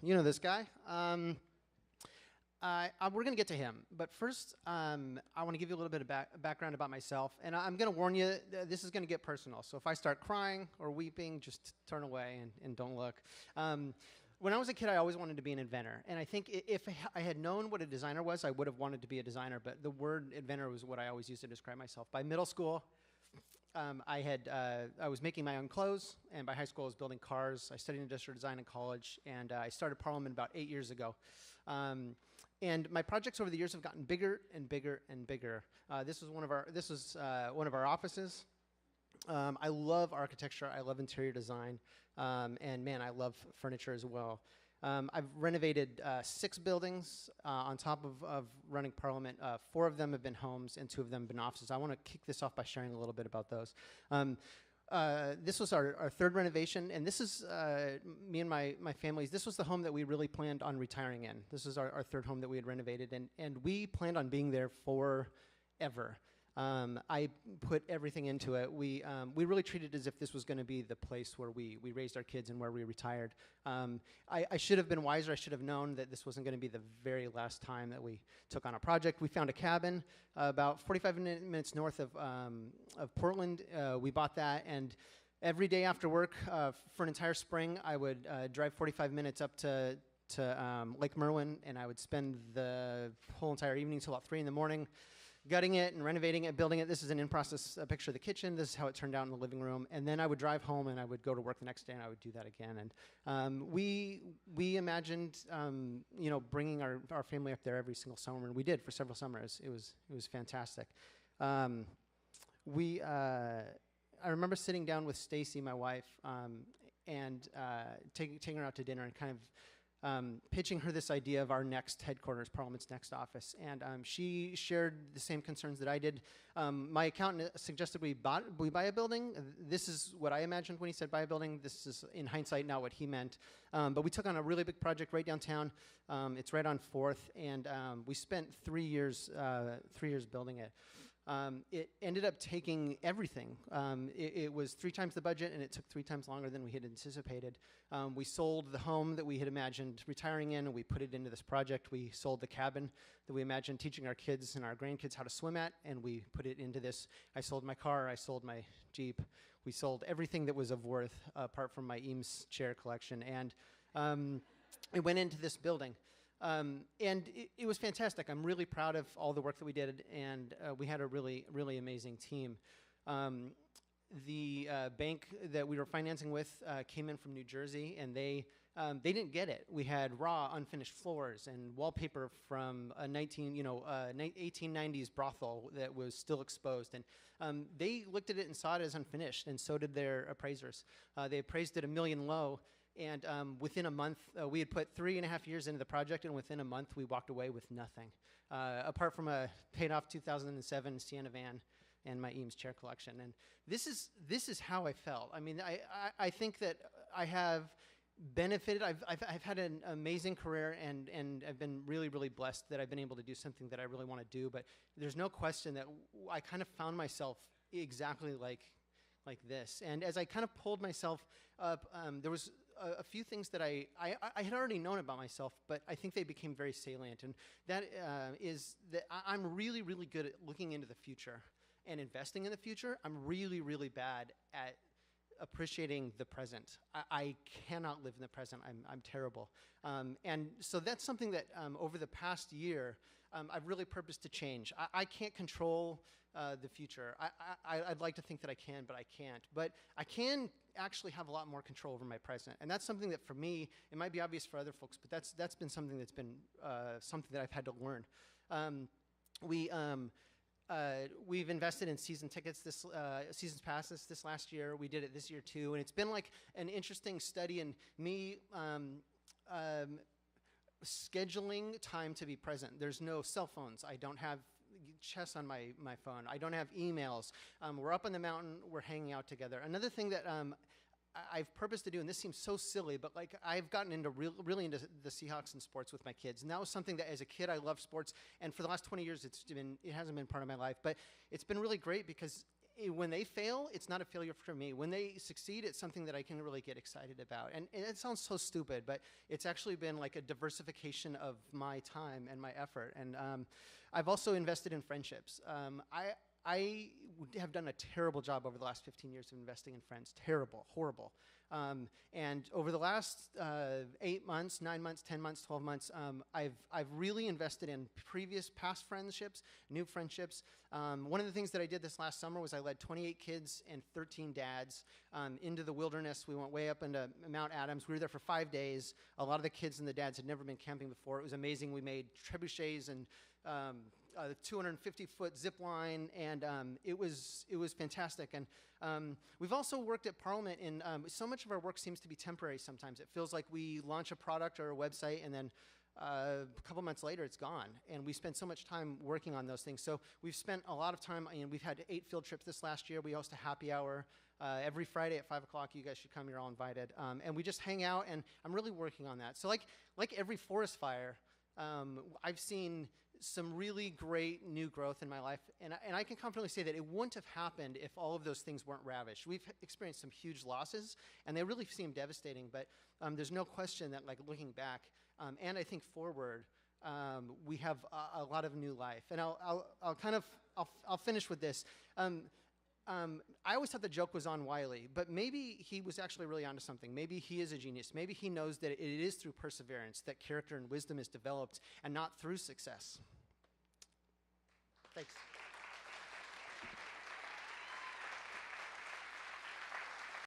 You know this guy. We're going to get to him, but first, I want to give you a little bit of background about myself, and I'm going to warn you, this is going to get personal, so if I start crying or weeping, just turn away and don't look. When I was a kid, I always wanted to be an inventor, and I think if I had known what a designer was, I would have wanted to be a designer, but the word inventor was what I always used to describe myself. By middle school, I was making my own clothes, and by high school I was building cars. I studied industrial design in college, and I started Parliament about 8 years ago. And my projects over the years have gotten bigger and bigger and bigger. This was one of our offices. I love architecture. I love interior design, and man, I love furniture as well. I've renovated 6 buildings on top of running Parliament. 4 of them have been homes, and 2 of them have been offices. I want to kick this off by sharing a little bit about those. This was our 3rd renovation, and this is me and my family's. This was the home that we really planned on retiring in. This is our 3rd home that we had renovated, and we planned on being there forever. I put everything into it. We really treated it as if this was going to be the place where we raised our kids and where we retired. I should have been wiser. I should have known that this wasn't going to be the very last time that we took on a project. We found a cabin about 45 minutes north of Portland. We bought that, and every day after work for an entire spring, I would drive 45 minutes up to Lake Merwin, and I would spend the whole entire evening till about 3 in the morning gutting it and renovating it, building it. This is an in-process picture of the kitchen. This is how it turned out in the living room. And then I would drive home, and I would go to work the next day, and I would do that again. And we imagined, bringing our family up there every single summer, and we did for several summers. It was fantastic. I remember sitting down with Stacy, my wife, and taking her out to dinner and kind of pitching her this idea of our next headquarters, Parliament's next office. And she shared the same concerns that I did. My accountant suggested we buy a building. This is what I imagined when he said buy a building. This is, in hindsight, not what he meant. But we took on a really big project right downtown. It's right on 4th, and we spent 3 years building it. It ended up taking everything. It was 3 times the budget, and it took 3 times longer than we had anticipated. We sold the home that we had imagined retiring in, and we put it into this project. We sold the cabin that we imagined teaching our kids and our grandkids how to swim at, and we put it into this. I sold my car. I sold my Jeep. We sold everything that was of worth, apart from my Eames chair collection, and it went into this building. And it was fantastic. I'm really proud of all the work that we did, and we had a really, really amazing team. The bank that we were financing with came in from New Jersey, and they didn't get it. We had raw, unfinished floors and wallpaper from a 1890s brothel that was still exposed. And they looked at it and saw it as unfinished, and so did their appraisers. They appraised it $1 million low. And within a month, we had put 3.5 years into the project, and within a month, we walked away with nothing, apart from a paid-off 2007 Sienna van and my Eames chair collection. And this is how I felt. I mean, I think that I have benefited. I've had an amazing career, and I've been really, really blessed that I've been able to do something that I really want to do. But there's no question that I kind of found myself exactly like this. And as I kind of pulled myself up, there was a few things that I had already known about myself, but I think they became very salient. And that is that I'm really, really good at looking into the future and investing in the future. I'm really, really bad at appreciating the present. I cannot live in the present. I'm terrible. And so that's something that over the past year, I've really purposed to change. I can't control the future. I'd like to think that I can, but I can't. But I can actually have a lot more control over my present. And that's something that for me, it might be obvious for other folks, but that's been something that's been something that I've had to learn. We've invested in season tickets, seasons passes this last year. We did it this year too, and it's been like an interesting study in me scheduling time to be present. There's no cell phones. I don't have chess on my phone. I don't have emails. We're up on the mountain. We're hanging out together. Another thing that I've purposed to do, and this seems so silly, but like I've gotten into really into the Seahawks and sports with my kids, and that was something that as a kid I loved sports, and for the last 20 years it hasn't been part of my life, but it's been really great because when they fail, it's not a failure for me. When they succeed, it's something that I can really get excited about, and it sounds so stupid, but it's actually been like a diversification of my time and my effort, and I've also invested in friendships. I have done a terrible job over the last 15 years of investing in friends. Terrible, horrible. And over the last 8 months, 9 months, 10 months, 12 months, I've really invested in past friendships, new friendships. One of the things that I did this last summer was I led 28 kids and 13 dads into the wilderness. We went way up into Mount Adams. We were there for 5 days. A lot of the kids and the dads had never been camping before. It was amazing. We made trebuchets and a 250-foot zip line, and it was fantastic. And we've also worked at Parliament, and so much of our work seems to be temporary sometimes. It feels like we launch a product or a website, and then a couple months later it's gone. And we spend so much time working on those things. So we've spent a lot of time, and we've had 8 field trips this last year. We host a happy hour every Friday at 5 o'clock. You guys should come. You're all invited. And we just hang out, and I'm really working on that. So like every forest fire, I've seen some really great new growth in my life, and I can confidently say that it wouldn't have happened if all of those things weren't ravished. We've experienced some huge losses, and they really seem devastating, but there's no question that, like, looking back, and I think forward, we have a lot of new life. And I'll finish with this. I always thought the joke was on Wiley, but maybe he was actually really onto something. Maybe he is a genius. Maybe he knows that it is through perseverance that character and wisdom is developed, and not through success. Thanks.